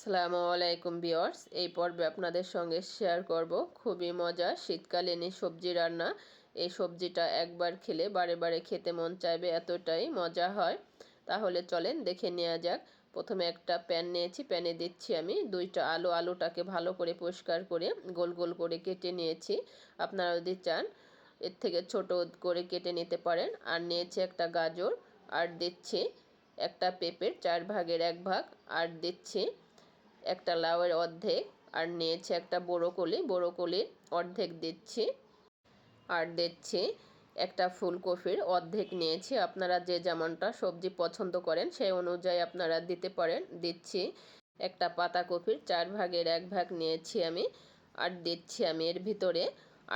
আসসালামু আলাইকুম ভিউয়ার্স, এই পর্বে আপনাদের সঙ্গে শেয়ার করব খুবই মজার শীতকালীন এই সবজি রান্না। এই সবজিটা একবার খেলে বারে বারে খেতে মন চাইবে, এতটাই মজা হয়। তাহলে চলেন দেখে নেওয়া যাক। প্রথমে একটা প্যান নিয়েছি, প্যানে দিচ্ছি আমি দুইটা আলু। আলুটাকে ভালো করে পরিষ্কার করে গোল গোল করে কেটে নিয়েছি। আপনারা যদি চান এর থেকে ছোট করে কেটে নিতে পারেন। আর নিয়েছি একটা গাজর, আর দিচ্ছি একটা পেঁপের 1/4 ভাগ, আর দিচ্ছি একটা লাউয়ের অর্ধেক, আর নিয়েছি একটা বড়কলির অর্ধেক দিচ্ছি, আর দিচ্ছি একটা ফুলকপির অর্ধেক নিয়েছি। আপনারা যে যেমনটা সবজি পছন্দ করেন সেই অনুযায়ী আপনারা দিতে পারেন। দিচ্ছি একটা পাতাকপির 1/4 ভাগ নিয়েছি আমি, আর দিচ্ছি আমি এর ভিতরে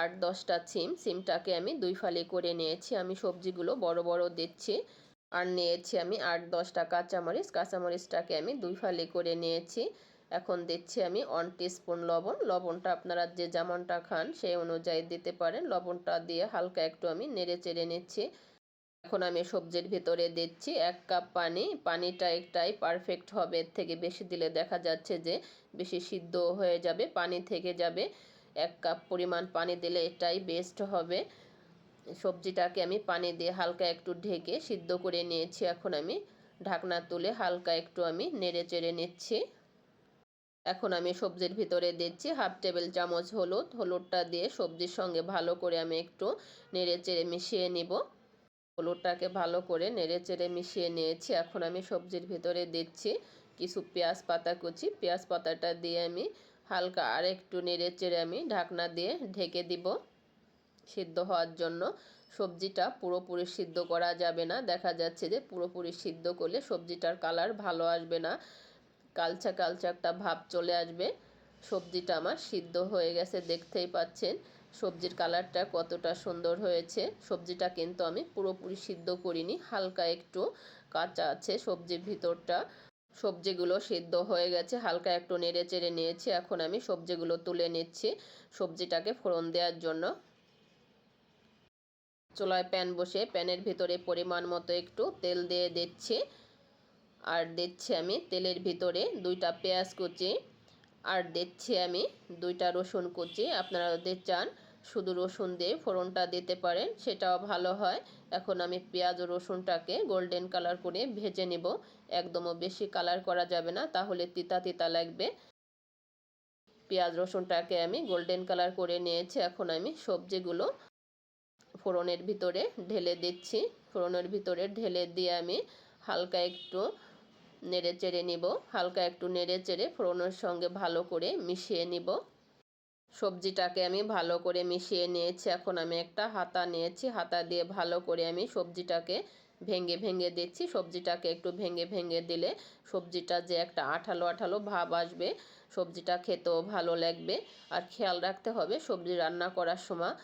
8-10টা সিমটাকে আমি 2 ফালি করে নিয়েছি। আমি সবজিগুলো বড় বড় দিচ্ছি। আর নিয়েছি আমি 8-10টা কাঁচামরিচটাকে আমি 2 ফালি করে নিয়েছি। এখন দিচ্ছি আমি 1 টিস্পুন লবণ। লবণটা আপনারা যে যেমনটা খান সেই অনুযায়ী দিতে পারেন। লবণটা দিয়ে হালকা একটু আমি নেড়ে চেড়ে নিচ্ছি। এখন আমি সবজির ভিতরে দিচ্ছি 1 কাপ পানি। পানিটা একটাই পারফেক্ট হবে, এর থেকে বেশি দিলে দেখা যাচ্ছে যে বেশি সিদ্ধ হয়ে যাবে, পানি থেকে যাবে। 1 কাপ পরিমাণ পানি দিলে এটাই বেস্ট হবে। সবজিটাকে আমি পানি দিয়ে হালকা একটু ঢেকে সিদ্ধ করে নিয়েছি। এখন আমি ঢাকনা তুলে হালকা একটু আমি নেড়ে চেড়ে নিচ্ছি। এখন আমি সবজির ভিতরে দিচ্ছি 1/2 টেবিল চামচ হলুদ। হলুদটা দিয়ে সবজির সঙ্গে ভালো করে আমি একটু নেড়ে চেড়ে মিশিয়ে নিব। হলুদটাকে ভালো করে নেড়ে চেড়ে মিশিয়ে নিয়েছি। এখন আমি সবজির ভিতরে দিচ্ছি কিছু পেঁয়াজ পাতা কুচি। পেঁয়াজ পাতাটা দিয়ে আমি হালকা আর একটু নেড়ে চেড়ে আমি ঢাকনা দিয়ে ঢেকে দিব সিদ্ধ হওয়ার জন্য। সবজিটা পুরোপুরি সিদ্ধ করা যাবে না, দেখা যাচ্ছে যে পুরোপুরি সিদ্ধ করলে সবজিটার কালার ভালো আসবে না, কালচা কালচা একটা ভাব চলে আসবে। সবজিটা আমার সিদ্ধ হয়ে গেছে, দেখতেই পাচ্ছেন সবজির কালারটা কতটা সুন্দর হয়েছে। সবজিটা কিন্তু আমি পুরোপুরি সিদ্ধ করিনি, হালকা একটু কাঁচা আছে সবজির ভিতরটা। সবজিগুলো সিদ্ধ হয়ে গেছে, হালকা একটু নেড়ে চেড়ে নিয়েছি। এখন আমি সবজিগুলো তুলে নিচ্ছি সবজিটাকে ফোড়ন দেওয়ার জন্য। চুলায় প্যান বসে প্যানের ভিতরে পরিমাণ মতো একটু তেল দিয়ে দিচ্ছি। আর দিচ্ছি আমি তেলের ভিতরে 2টা পেঁয়াজ কুচি, আর দিচ্ছি আমি 2টা রসুন কুচি। আপনারা যদি চান শুধু রসুন দিয়ে ফোড়নটা দিতে পারেন, সেটাও ভালো হয়। এখন আমি পেঁয়াজ ও রসুনটাকে গোল্ডেন কালার করে ভেজে নেব। একদমও বেশি কালার করা যাবে না, তাহলে তিতা তিতা লাগবে। পেঁয়াজ রসুনটাকে আমি গোল্ডেন কালার করে নিয়েছি। এখন আমি সবজিগুলো ফোড়নের ভিতরে ঢেলে দিচ্ছি। ফোড়নের ভিতরে ঢেলে দিয়ে আমি হালকা একটু নেড়ে চেড়ে নিব। হালকা একটু নেড়ে চেড়ে ফোড়নের সঙ্গে ভালো করে মিশিয়ে নিব। সবজিটাকে আমি ভালো করে মিশিয়ে নিয়েছি। এখন আমি একটা হাতা নিয়েছি, হাতা দিয়ে ভালো করে আমি সবজিটাকে ভেঙে ভেঙে দিচ্ছি। সবজিটাকে একটু ভেঙে ভেঙে দিলে সবজিটা যে একটা আঠালো আঠালো ভাব আসবে, সবজিটা খেতেও ভালো লাগবে। আর খেয়াল রাখতে হবে সবজি রান্না করার সময়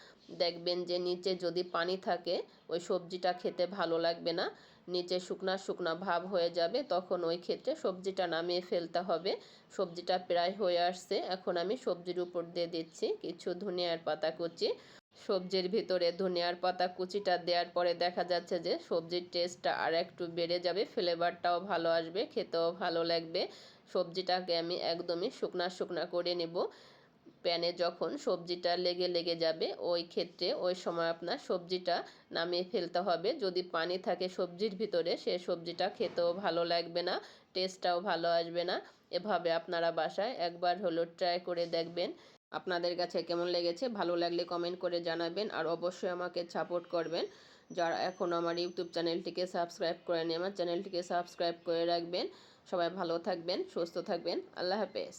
দেখবেন যে নিচে যদি পানি থাকে ওই সবজিটা খেতে ভালো লাগবে না, নিচে শুকনা শুকনা ভাব হয়ে যাবে, তখন ওই ক্ষেত্রে সবজিটা নামিয়ে ফেলতে হবে। সবজিটা প্রায় হয়ে আসছে, এখন আমি সবজির উপর দিয়ে দিচ্ছি কিছু ধনিয়ার পাতা কুচি। সবজির ভিতরে ধনিয়ার পাতা কুচিটা দেওয়ার পরে দেখা যাচ্ছে যে সবজির টেস্টটা আর একটু বেড়ে যাবে, ফ্লেভারটাও ভালো আসবে, খেতেও ভালো লাগবে। সবজিটাকে আমি একদমই শুকনা শুকনা করে নেব। প্যানে যখন সবজিটা লেগে লেগে যাবে ওই ক্ষেত্রে ওই সময় আপনার সবজিটা নামিয়ে ফেলতে হবে। যদি পানি থাকে সবজির ভিতরে সে সবজিটা খেতেও ভালো লাগবে না, টেস্টটাও ভালো আসবে না। এভাবে আপনারা বাসায় একবার হলো ট্রাই করে দেখবেন। আপনাদের কাছে কেমন লেগেছে ভালো লাগলে কমেন্ট করে জানাবেন, আর অবশ্যই আমাকে সাপোর্ট করবেন। যারা এখন আমার ইউটিউব চ্যানেলটিকে সাবস্ক্রাইব করেনি আমার চ্যানেলটিকে সাবস্ক্রাইব করে রাখবেন। সবাই ভালো থাকবেন, সুস্থ থাকবেন। আল্লাহ হাফেজ।